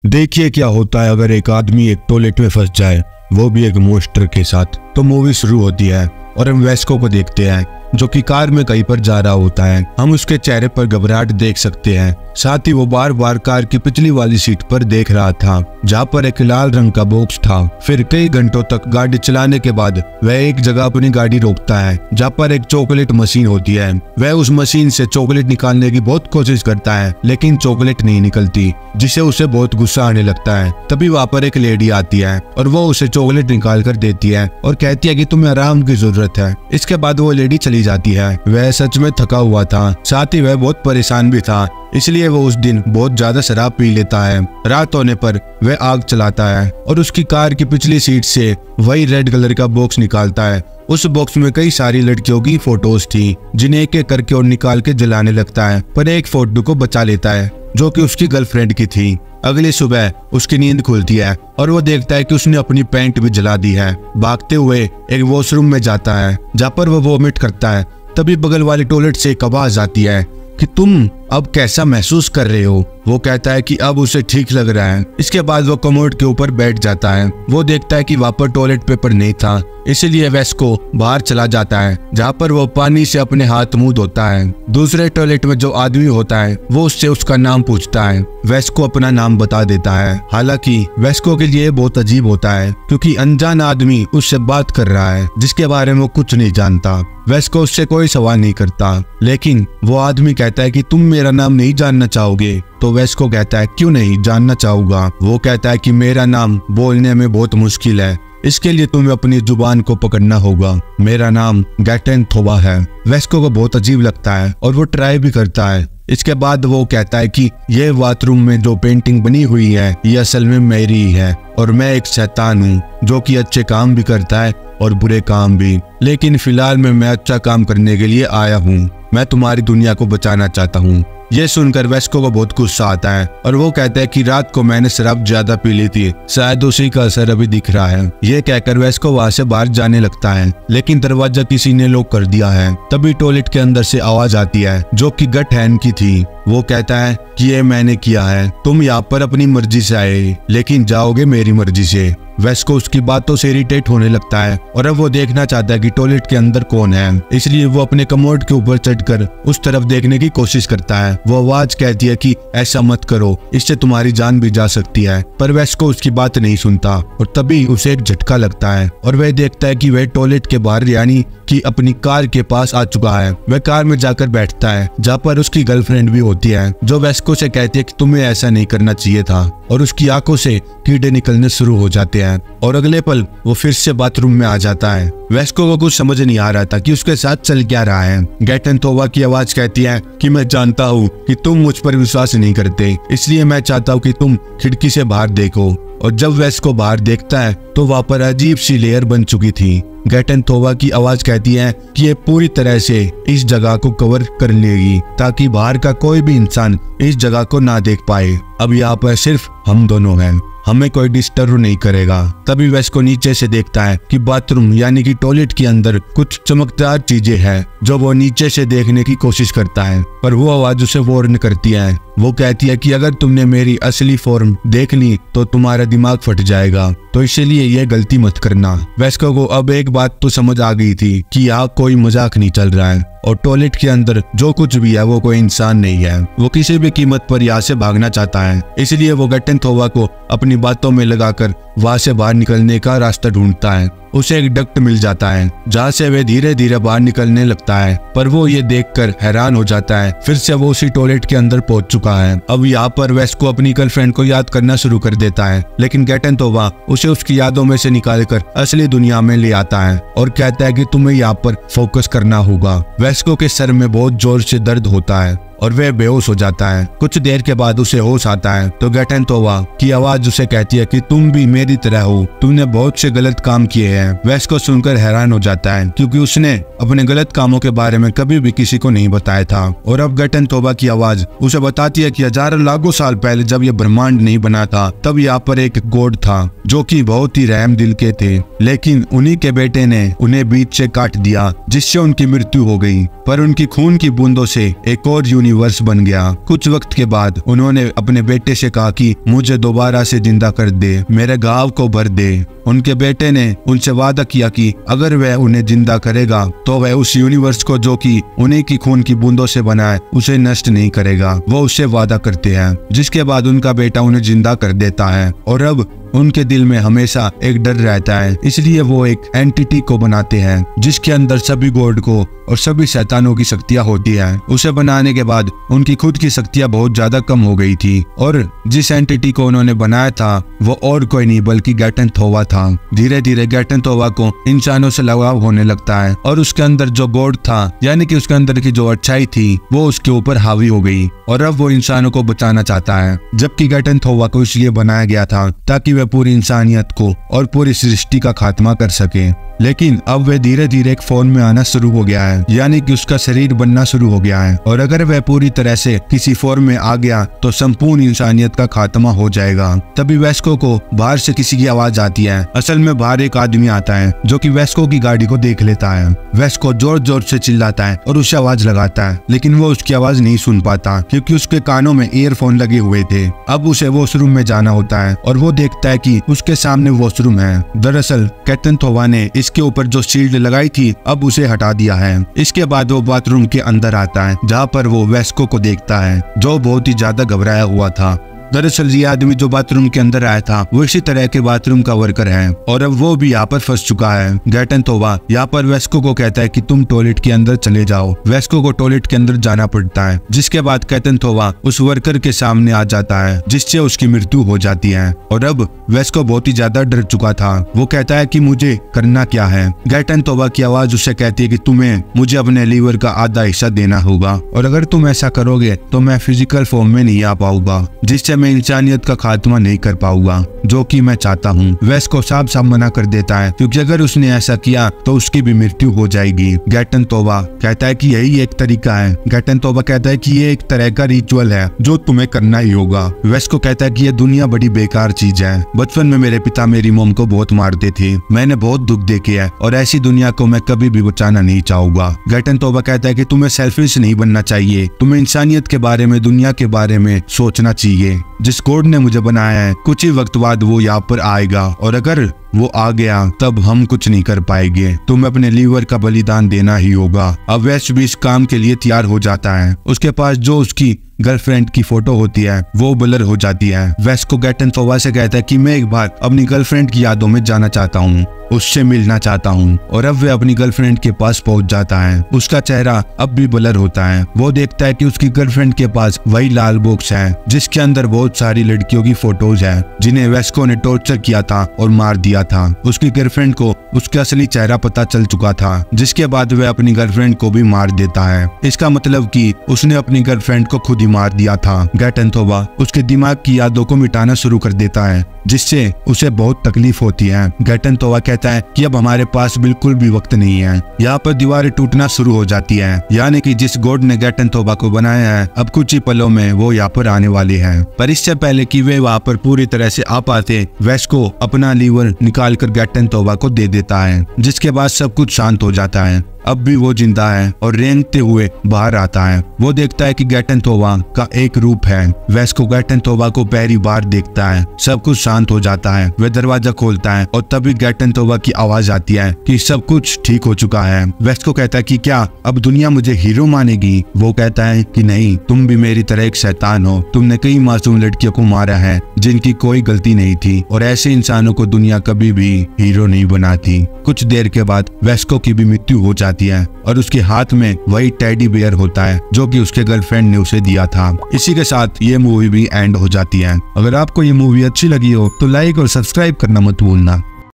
देखिए क्या होता है अगर एक आदमी एक टॉयलेट में फंस जाए, वो भी एक मॉन्स्टर के साथ। तो मूवी शुरू होती है और हम वेस्को को देखते हैं जो कि कार में कहीं पर जा रहा होता है। हम उसके चेहरे पर घबराहट देख सकते हैं। साथ ही वो बार बार कार की पिछली वाली सीट पर देख रहा था जहाँ पर एक लाल रंग का बॉक्स था। फिर कई घंटों तक गाड़ी चलाने के बाद वह एक जगह अपनी गाड़ी रोकता है जहाँ पर एक चॉकलेट मशीन होती है। वह उस मशीन से चॉकलेट निकालने की बहुत कोशिश करता है लेकिन चॉकलेट नहीं निकलती, जिससे उसे बहुत गुस्सा आने लगता है। तभी वहाँ पर एक लेडी आती है और वो उसे चॉकलेट निकाल कर देती है और कहती है कि तुम्हें आराम की जरूरत है। इसके बाद वो लेडी चली जाती है। वह सच में थका हुआ था, साथ ही वह बहुत परेशान भी था, इसलिए वो उस दिन बहुत ज्यादा शराब पी लेता है। रात होने पर वह आग चलाता है और उसकी कार की पिछली सीट से वही रेड कलर का बॉक्स निकालता है। उस बॉक्स में कई सारी लड़कियों की फोटोज थी जिन्हें एक एक करके और निकाल के जलाने लगता है, पर एक फोटो को बचा लेता है जो कि उसकी गर्लफ्रेंड की थी। अगली सुबह उसकी नींद खुलती है और वो देखता है कि उसने अपनी पैंट भी जला दी है। भागते हुए एक वॉशरूम में जाता है जहाँ पर वो वॉमिट करता है। तभी बगल वाले टॉयलेट से एक आवाज आती है कि तुम अब कैसा महसूस कर रहे हो। वो कहता है कि अब उसे ठीक लग रहा है। इसके बाद वो कमोड के ऊपर बैठ जाता है। वो देखता है कि वहाँ पर टॉयलेट पेपर नहीं था, इसलिए वेस्को बाहर चला जाता है जहाँ पर वो पानी से अपने हाथ मुंह धोता है। दूसरे टॉयलेट में जो आदमी होता है वो उससे उसका नाम पूछता है। वेस्को अपना नाम बता देता है। हालांकि वेस्को के लिए बहुत अजीब होता है क्योंकि अनजान आदमी उससे बात कर रहा है जिसके बारे में वो कुछ नहीं जानता। वेस्को उससे कोई सवाल नहीं करता, लेकिन वो आदमी कहता है कि तुम मेरा नाम नहीं जानना चाहोगे। तो वेस्को कहता है क्यों नहीं जानना चाहूंगा। वो कहता है कि मेरा नाम बोलने में बहुत मुश्किल है, इसके लिए तुम्हें अपनी जुबान को पकड़ना होगा। मेरा नाम गैटन थोबा है। वेस्को को बहुत अजीब लगता है और वो ट्राई भी करता है। इसके बाद वो कहता है कि ये बाथरूम में जो पेंटिंग बनी हुई है ये असल में मेरी ही है और मैं एक शैतान हूँ जो कि अच्छे काम भी करता है और बुरे काम भी, लेकिन फिलहाल मैं अच्छा काम करने के लिए आया हूँ। मैं तुम्हारी दुनिया को बचाना चाहता हूँ। ये सुनकर वेस्को को बहुत गुस्सा आता है और वो कहता है कि रात को मैंने शराब ज्यादा पी ली थी, शायद उसी का असर अभी दिख रहा है। ये कहकर वेस्को वहाँ से बाहर जाने लगता है, लेकिन दरवाजा किसी ने लॉक कर दिया है। तभी टॉयलेट के अंदर से आवाज आती है जो कि गट हैन की थी। वो कहता है कि ये मैंने किया है, तुम यहाँ पर अपनी मर्जी से आए लेकिन जाओगे मेरी मर्जी से। वेस्को उसकी बातों से इरिटेट होने लगता है और अब वो देखना चाहता है कि टॉयलेट के अंदर कौन है, इसलिए वो अपने कमोड के ऊपर चढ़कर उस तरफ देखने की कोशिश करता है। वो आवाज कहती है कि ऐसा मत करो, इससे तुम्हारी जान भी जा सकती है, पर वेस्को उसकी बात नहीं सुनता और तभी उसे एक झटका लगता है और वह देखता है कि वह टॉयलेट के बाहर यानी कि अपनी कार के पास आ चुका है। वह कार में जाकर बैठता है जहाँ पर उसकी गर्लफ्रेंड भी होती है जो वेस्को से कहती है कि तुम्हें ऐसा नहीं करना चाहिए था, और उसकी आंखों से कीड़े निकलने शुरू हो जाते हैं और अगले पल वो फिर से बाथरूम में आ जाता है। वेस्को को कुछ समझ नहीं आ रहा था कि उसके साथ चल क्या रहा है। गैटन थोबा की आवाज कहती है कि मैं जानता हूँ कि तुम मुझ पर विश्वास नहीं करते, इसलिए मैं चाहता हूँ कि तुम खिड़की से बाहर देखो। और जब वेस्को बाहर देखता है तो वहाँ पर अजीब सी लेयर बन चुकी थी। गैटन थोबा की आवाज कहती है कि ये पूरी तरह से इस जगह को कवर कर लेगी ताकि बाहर का कोई भी इंसान इस जगह को ना देख पाए। अब यहाँ पर सिर्फ हम दोनों हैं, हमें कोई डिस्टर्ब नहीं करेगा। तभी वेस्को नीचे से देखता है कि बाथरूम यानी कि टॉयलेट के अंदर कुछ चमकदार चीजें हैं जो वो नीचे से देखने की कोशिश करता है, पर वो आवाज उसे वार्न करती है। वो कहती है कि अगर तुमने मेरी असली फॉर्म देख ली तो तुम्हारा दिमाग फट जाएगा, तो इसलिए ये गलती मत करना। वेस्को को अब एक बात तो समझ आ गई थी कि यहाँ कोई मजाक नहीं चल रहा है और टॉयलेट के अंदर जो कुछ भी है वो कोई इंसान नहीं है। वो किसी भी कीमत पर यहाँ से भागना चाहता है, इसलिए वो गैटन थोबा को अपनी बातों में लगाकर वहां से बाहर निकलने का रास्ता ढूंढता है। उसे एक डक्ट मिल जाता है जहाँ से वह धीरे धीरे बाहर निकलने लगता है, पर वो ये देखकर हैरान हो जाता है फिर से वो उसी टॉयलेट के अंदर पहुंच चुका है। अब यहाँ पर वेस्को अपनी गर्लफ्रेंड को याद करना शुरू कर देता है, लेकिन गैटन थोबा उसे उसकी यादों में से निकालकर असली दुनिया में ले आता है और कहता है कि तुम्हें यहाँ पर फोकस करना होगा। वेस्को के सर में बहुत जोर से दर्द होता है और वह बेहोश हो जाता है। कुछ देर के बाद उसे होश आता है तो गैटन थोबा की आवाज उसे कहती है कि तुम भी मेरी तरह हो, तुमने बहुत से गलत काम किए हैं। वेस्को सुनकर हैरान हो जाता है क्योंकि उसने अपने गलत कामों के बारे में कभी भी किसी को नहीं बताया था। और अब गैटन थोबा की आवाज उसे बताती है कि हजारों लाखों साल पहले जब यह ब्रह्मांड नहीं बना था तब यहाँ पर एक गॉड था जो कि बहुत ही रहम दिल के थे, लेकिन उन्हीं के बेटे ने उन्हें बीच से काट दिया जिससे उनकी मृत्यु हो गई। पर उनकी खून की बूंदों से एक और यूनिवर्स यूनिवर्स बन गया। कुछ वक्त के बाद उन्होंने अपने बेटे से कहा कि मुझे दोबारा से जिंदा कर दे, मेरे घाव को भर दे। उनके बेटे ने उनसे वादा किया कि अगर वह उन्हें जिंदा करेगा तो वह उस यूनिवर्स को जो कि उन्हीं की खून की बूंदों से बना है उसे नष्ट नहीं करेगा। वो उससे वादा करते हैं, जिसके बाद उनका बेटा उन्हें जिंदा कर देता है और अब उनके दिल में हमेशा एक डर रहता है। इसलिए वो एक एंटिटी को बनाते हैं जिसके अंदर सभी गॉड को और सभी शैतानों की शक्तियां होती हैं। उसे बनाने के बाद उनकी खुद की शक्तियां बहुत ज्यादा कम हो गई थी और जिस एंटिटी को उन्होंने बनाया था वो और कोई नहीं बल्कि गैटन थोवा था। धीरे धीरे गैटन थोवा को इंसानों से लगाव होने लगता है और उसके अंदर जो गॉड था यानी कि उसके अंदर की जो अच्छाई थी वो उसके ऊपर हावी हो गई और अब वो इंसानों को बचाना चाहता है। जबकि गैटन थोवा को इसलिए बनाया गया था ताकि वह पूरी इंसानियत को और पूरी सृष्टि का खात्मा कर सके। लेकिन अब वह धीरे धीरे एक फॉर्म में आना शुरू हो गया है, यानी कि उसका शरीर बनना शुरू हो गया है और अगर वह पूरी तरह से किसी फॉर्म में आ गया तो संपूर्ण इंसानियत का खात्मा हो जाएगा। तभी वेस्को को बाहर से किसी की आवाज आती है। असल में बाहर एक आदमी आता है जो कि वेस्को की गाड़ी को देख लेता है। वेस्को जोर जोर से चिल्लाता है और उसे आवाज लगाता है, लेकिन वो उसकी आवाज नहीं सुन पाता क्योंकि उसके कानों में ईयरफोन लगे हुए थे। अब उसे वॉशरूम में जाना होता है और वो देखता है कि उसके सामने वॉशरूम है। दरअसल गैटन थोवा ने इसके ऊपर जो शील्ड लगाई थी अब उसे हटा दिया है। इसके बाद वो बाथरूम के अंदर आता है जहाँ पर वो वेस्को को देखता है जो बहुत ही ज्यादा घबराया हुआ था। दरअसल ये आदमी जो बाथरूम के अंदर आया था वो इसी तरह के बाथरूम का वर्कर है और अब वो भी यहाँ पर फंस चुका है। गैटन थोवा यहाँ पर वेस्को को कहता है कि तुम टॉयलेट के अंदर चले जाओ। वेस्को को टॉयलेट के अंदर जाना पड़ता है, जिसके बाद गैटन थोवा उस वर्कर के सामने आ जाता है जिससे उसकी मृत्यु हो जाती है और अब वेस्को बहुत ही ज्यादा डर चुका था। वो कहता है कि मुझे करना क्या है। गैटन थोवा की आवाज उसे कहती है कि तुम्हें मुझे अपने लीवर का आधा हिस्सा देना होगा और अगर तुम ऐसा करोगे तो मैं फिजिकल फॉर्म में नहीं आ पाऊंगा, जिससे मैं इंसानियत का खात्मा नहीं कर पाऊंगा जो कि मैं चाहता हूँ। वेस्को साफ साफ मना कर देता है क्योंकि अगर उसने ऐसा किया तो उसकी भी मृत्यु हो जाएगी। गैटन थोवा कहता है कि यही एक तरीका है। गैटन थोवा कहता है कि ये एक तरह का रिचुअल है जो तुम्हें करना ही होगा। वेस्को कहता है कि ये दुनिया बड़ी बेकार चीज है। बचपन में मेरे पिता मेरी मॉम को बहुत मारते थे, मैंने बहुत दुख देखे है और ऐसी दुनिया को मैं कभी भी बचाना नहीं चाहूंगा। गैटन थोवा कहता है कि तुम्हें सेल्फिश नहीं बनना चाहिए, तुम्हें इंसानियत के बारे में, दुनिया के बारे में सोचना चाहिए। जिस गॉड ने मुझे बनाया है कुछ ही वक्त बाद वो यहाँ पर आएगा और अगर वो आ गया तब हम कुछ नहीं कर पाएंगे, तुम्हें अपने लीवर का बलिदान देना ही होगा। अब वेस्ट भी इस काम के लिए तैयार हो जाता है। उसके पास जो उसकी गर्लफ्रेंड की फोटो होती है वो ब्लर हो जाती है। वेस्ट को गैटन थोवा से कहता है कि मैं एक बार अपनी गर्लफ्रेंड की यादों में जाना चाहता हूँ, उससे मिलना चाहता हूँ और अब वह अपनी गर्लफ्रेंड के पास पहुंच जाता है। उसका चेहरा अब भी ब्लर होता है। वो देखता है कि उसकी गर्लफ्रेंड के पास वही लाल बॉक्स है जिसके अंदर बहुत सारी लड़कियों की फोटोज है जिन्हें वेस्को ने टॉर्चर किया था और मार दिया था। उसकी गर्लफ्रेंड को उसका असली चेहरा पता चल चुका था, जिसके बाद वह अपनी गर्लफ्रेंड को भी मार देता है। इसका मतलब कि उसने अपनी गर्लफ्रेंड को खुद ही मार दिया था। गैटन थोवा उसके दिमाग की यादों को मिटाना शुरू कर देता है जिससे उसे बहुत तकलीफ होती है। गैटन थोवा कहता है कि अब हमारे पास बिल्कुल भी वक्त नहीं है। यहाँ पर दीवारें टूटना शुरू हो जाती है, यानी कि जिस गॉड ने गैटन थोवा को बनाया है अब कुछ ही पलों में वो यहाँ पर आने वाले हैं। पर इससे पहले कि वे वहाँ पर पूरी तरह से आ पाते, वेस्को अपना लीवर निकाल कर गैटन थोवा को दे देता है, जिसके बाद सब कुछ शांत हो जाता है। अब भी वो जिंदा है और रेंगते हुए बाहर आता है। वो देखता है कि गैटन थोवा का एक रूप है। वेस्को गैटन थोवा को पहली बार देखता है। सब कुछ शांत हो जाता है। वह दरवाजा खोलता है और तभी गैटन थोवा की आवाज आती है कि सब कुछ ठीक हो चुका है। वेस्को कहता है कि क्या अब दुनिया मुझे हीरो मानेगी? वो कहता है कि नहीं, तुम भी मेरी तरह एक शैतान हो। तुमने कई मासूम लड़कियों को मारा है जिनकी कोई गलती नहीं थी और ऐसे इंसानों को दुनिया कभी भी हीरो नहीं बनाती। कुछ देर के बाद वेस्को की भी मृत्यु हो जाती है और उसके हाथ में वही टेडी बियर होता है जो कि उसके गर्लफ्रेंड ने उसे दिया था। इसी के साथ ये मूवी भी एंड हो जाती है। अगर आपको ये मूवी अच्छी लगी हो तो लाइक और सब्सक्राइब करना मत भूलना।